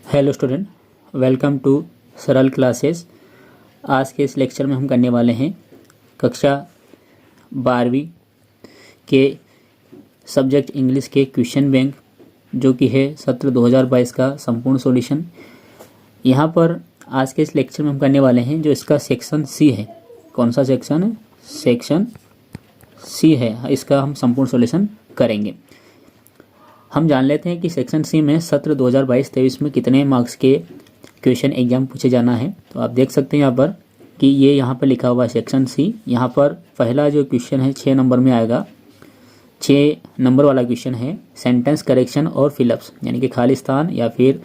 Hello student, welcome to सरल classes. आज के इस लेक्चर में हम करने वाले हैं कक्षा 12वीं के सब्जेक्ट इंग्लिश के क्वेश्चन बैंक, जो कि है सत्र 2022 का संपूर्ण सॉल्यूशन। यहाँ पर आज के इस लेक्चर में हम करने वाले हैं जो इसका सेक्शन सी है। कौन सा सेक्शन है? सेक्शन सी है। इसका हम संपूर्ण सॉल्यूशन करेंगे। हम जान लेते हैं कि सेक्शन सी में सत्र 2022-23 में कितने मार्क्स के क्वेश्चन एग्जाम पूछे जाना है। तो आप देख सकते हैं यहाँ पर कि ये यहाँ पर लिखा हुआ है सेक्शन सी। यहाँ पर पहला जो क्वेश्चन है 6 नंबर में आएगा। 6 नंबर वाला क्वेश्चन है सेंटेंस करेक्शन और फिलअप्स, यानी कि खाली स्थान या फिर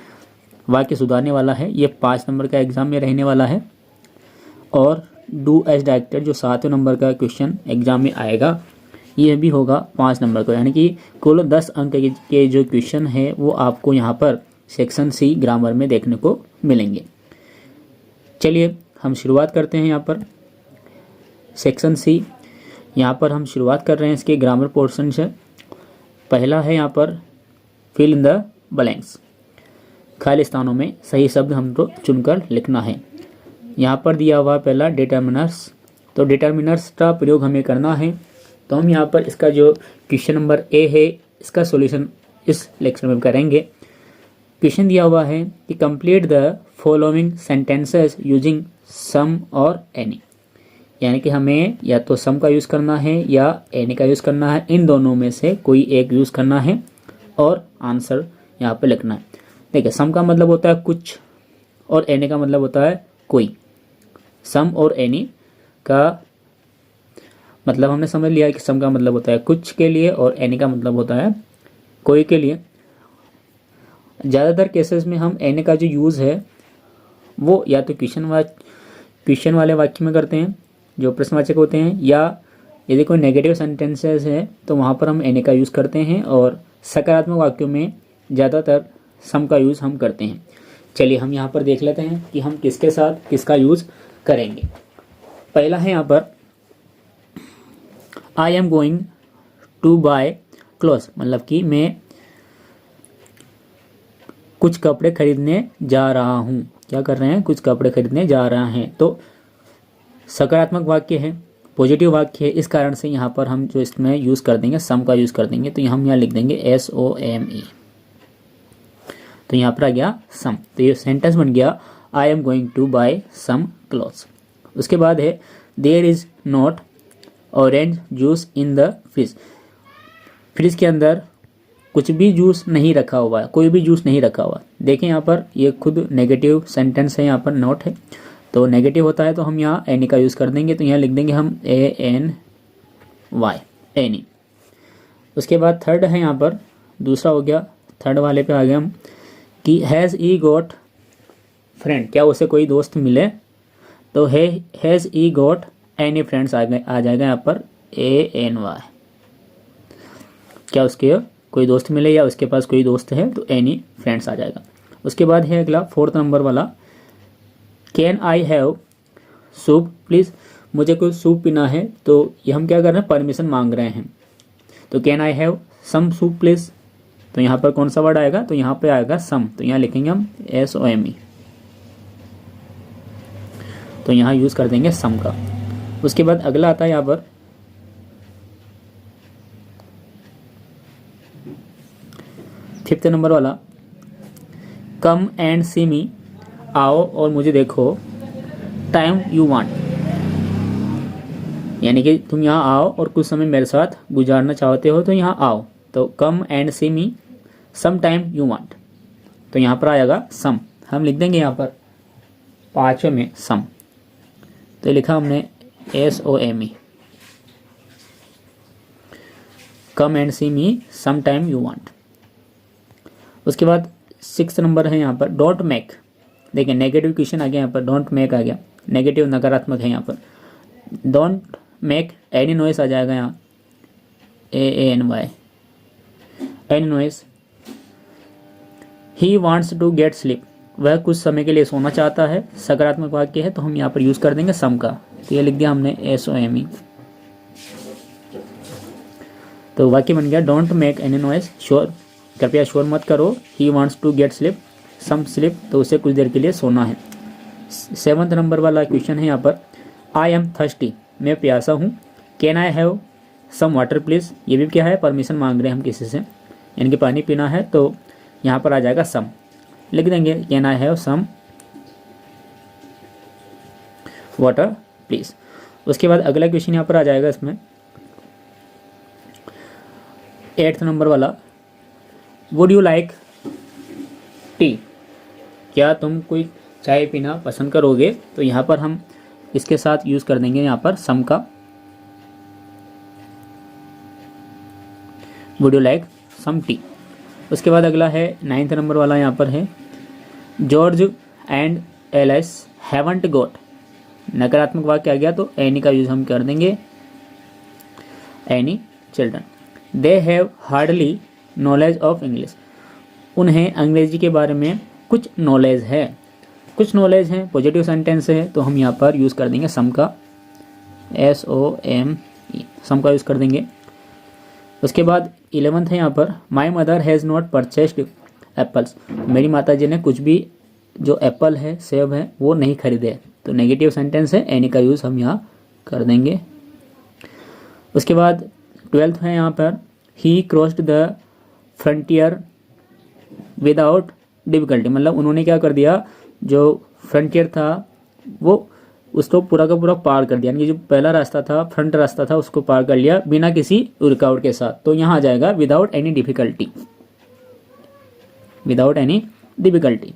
वाक्य सुधारने वाला है। ये 5 नंबर का एग्जाम में रहने वाला है। और डू एज डायरेक्टेड जो 7वें नंबर का क्वेश्चन एग्जाम में आएगा, ये भी होगा 5 नंबर का, यानी कि कुल 10 अंक के जो क्वेश्चन है वो आपको यहाँ पर सेक्शन सी ग्रामर में देखने को मिलेंगे। चलिए हम शुरुआत करते हैं। यहाँ पर सेक्शन सी, यहाँ पर हम शुरुआत कर रहे हैं इसके ग्रामर पोर्शन से। पहला है यहाँ पर फिल इन द ब्लैंक्स, खाली स्थानों में सही शब्द हमको चुनकर लिखना है। यहाँ पर दिया हुआ पहला डिटर्मिनर्स, तो डिटर्मिनर्स का प्रयोग हमें करना है। तो हम यहाँ पर इसका जो क्वेश्चन नंबर ए है इसका सॉल्यूशन इस लेक्चर में करेंगे। क्वेश्चन दिया हुआ है कि complete the following sentences using some और एनी, यानी कि हमें या तो सम का यूज़ करना है या एनी का यूज़ करना है। इन दोनों में से कोई एक यूज़ करना है और आंसर यहाँ पर लिखना है। देखिए, सम का मतलब होता है कुछ और एनी का मतलब होता है कोई। सम और एनी का मतलब हमने समझ लिया कि सम का मतलब होता है कुछ के लिए और एनी का मतलब होता है कोई के लिए। ज़्यादातर केसेस में हम एनी का जो यूज़ है वो या तो क्वेश्चन वाले वाक्य में करते हैं जो प्रश्नवाचक होते हैं, या यदि कोई नेगेटिव सेंटेंसेस है तो वहाँ पर हम एनी का यूज़ करते हैं, और सकारात्मक वाक्यों में ज़्यादातर सम का यूज़ हम करते हैं। चलिए हम यहाँ पर देख लेते हैं कि हम किसके साथ किसका यूज़ करेंगे। पहला है यहाँ पर I am going to buy clothes, मतलब कि मैं कुछ कपड़े खरीदने जा रहा हूँ। क्या कर रहे हैं? कुछ कपड़े खरीदने जा रहा हैं। तो सकारात्मक वाक्य है, पॉजिटिव वाक्य है, इस कारण से यहाँ पर हम जो इसमें यूज़ कर देंगे सम का यूज़ कर देंगे। तो हम यहाँ लिख देंगे SOME। तो यहाँ पर आ गया सम। तो ये सेंटेंस बन गया I am going to buy some clothes. उसके बाद है there is not orange juice in the fridge. Fridge के अंदर कुछ भी जूस नहीं रखा हुआ है, कोई भी जूस नहीं रखा हुआ। देखें यहाँ पर ये खुद नेगेटिव सेंटेंस है, यहाँ पर नॉट है तो नेगेटिव होता है, तो हम यहाँ एनी का यूज़ कर देंगे। तो यहाँ लिख देंगे हम ANY, एनी। उसके बाद थर्ड है, यहाँ पर दूसरा हो गया, थर्ड वाले पे आ गए हम कि हैज़ ई गॉट फ्रेंड, क्या उसे कोई दोस्त मिले। तो has he got any friends आ जाएगा यहाँ पर ANY, क्या उसके कोई दोस्त मिले या उसके पास कोई दोस्त है, तो एनी फ्रेंड्स आ जाएगा। उसके बाद है अगला 4th नंबर वाला can I have soup please, मुझे कोई सूप पीना है। तो ये हम क्या कर रहे हैं? परमिशन मांग रहे हैं। तो can I have some soup please, तो यहाँ पर कौन सा वर्ड आएगा? तो यहाँ पे आएगा सम। तो यहाँ लिखेंगे हम SOME, तो यहाँ यूज़ कर देंगे सम का। उसके बाद अगला आता है यहाँ पर 5th नंबर वाला कम एंड सी मी, आओ और मुझे देखो, टाइम यू वांट, यानी कि तुम यहाँ आओ और कुछ समय मेरे साथ गुजारना चाहते हो तो यहाँ आओ। तो come and see me some time you want, तो यहाँ पर आएगा सम। हम लिख देंगे यहाँ पर 5वें में सम, तो लिखा हमने SOME, come and see me some time you want. उसके बाद 6th नंबर है यहाँ पर डोंट मेक। देखिए नेगेटिव क्वेश्चन आ गया यहाँ पर, डोंट मेक आ गया, नेगेटिव नकारात्मक है यहाँ पर। डोंट मेक एनी नॉइस आ जाएगा यहाँ ANY, any noise. He wants to get sleep, वह कुछ समय के लिए सोना चाहता है, सकारात्मक वाक्य है, तो हम यहाँ पर यूज़ कर देंगे सम का। तो ये लिख दिया हमने SOME। तो वाक्य बन गया don't make any noise, sure कृपया शोर मत करो, he wants to get sleep, some sleep, तो उसे कुछ देर के लिए सोना है। 7th नंबर वाला क्वेश्चन है यहाँ पर, आई एम थर्स्टी, मैं प्यासा हूँ। Can I have some water please, ये भी क्या है, परमिशन मांग रहे हैं हम किसी से, यानी कि पानी पीना है, तो यहाँ पर आ जाएगा सम, लिख देंगे can I have some water please. उसके बाद अगला क्वेश्चन यहाँ पर आ जाएगा इसमें 8th नंबर वाला, वुड यू लाइक टी, क्या तुम कोई चाय पीना पसंद करोगे, तो यहाँ पर हम इसके साथ यूज़ कर देंगे यहाँ पर सम का, would you like some tea. उसके बाद अगला है 9th नंबर वाला, यहाँ पर है George and Alice haven't got, नकारात्मक वाक्य आ गया तो एनी का यूज़ हम कर देंगे, any children. They have hardly knowledge of English, उन्हें अंग्रेजी के बारे में कुछ नॉलेज है, कुछ नॉलेज है, पॉजिटिव सेंटेंस है, तो हम यहाँ पर यूज़ कर देंगे सम का, SOME, सम का यूज़ कर देंगे। उसके बाद 11th है यहाँ पर, my mother has not purchased apples, मेरी माता जी ने कुछ भी जो एप्पल है, सेब है, वो नहीं खरीदे, तो नेगेटिव सेंटेंस है, एनी का यूज़ हम यहाँ कर देंगे। उसके बाद 12th है यहाँ पर, he crossed the frontier without difficulty, मतलब उन्होंने क्या कर दिया, जो फ्रंटियर था वो उसको पूरा का पूरा पार कर दिया, यानी कि जो पहला रास्ता था, फ्रंट रास्ता था, उसको पार कर लिया बिना किसी रुकावट के साथ, तो यहाँ आ जाएगा without any difficulty, without any difficulty.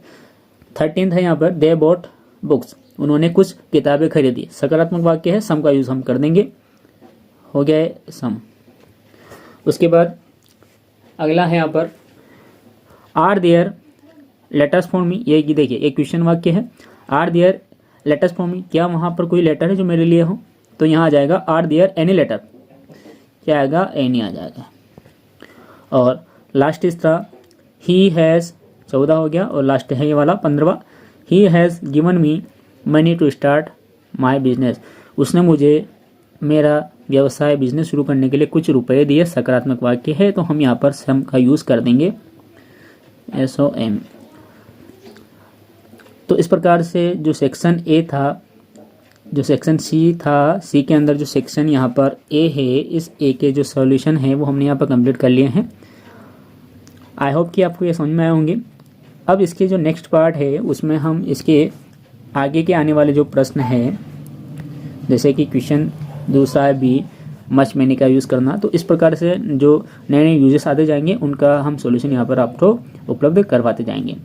13th है यहाँ पर, दे बॉट बुक्स, उन्होंने कुछ किताबें खरीदी, सकारात्मक वाक्य है, सम का यूज़ हम कर देंगे, हो गया है सम। उसके बाद अगला है यहाँ पर, are there letters for me, ये देखिए एक क्वेश्चन वाक्य है, are there letters for me, क्या वहाँ पर कोई लेटर है जो मेरे लिए हो, तो यहाँ आ जाएगा आर देयर एनी लेटर, क्या आएगा, एनी आ जाएगा। और लास्ट इस था, ही हैज़, 14 हो गया, और लास्ट है ये वाला 15वां, he has given me money to start my business, उसने मुझे मेरा व्यवसाय बिजनेस शुरू करने के लिए कुछ रुपए दिए, सकारात्मक वाक्य है, तो हम यहाँ पर सम का यूज़ कर देंगे, SOM। तो इस प्रकार से जो सेक्शन ए था, जो सेक्शन सी था, सी के अंदर जो सेक्शन यहाँ पर ए है, इस ए के जो सॉल्यूशन है वो हमने यहाँ पर कंप्लीट कर लिए हैं। आई होप कि आपको ये समझ में आए होंगे। अब इसके जो नेक्स्ट पार्ट है उसमें हम इसके आगे के आने वाले जो प्रश्न है, जैसे कि क्वेश्चन दूसरा है बी, मच मैनी का यूज़ करना, तो इस प्रकार से जो नए नए यूजेस आते जाएंगे उनका हम सॉल्यूशन यहाँ पर आपको उपलब्ध करवाते जाएंगे।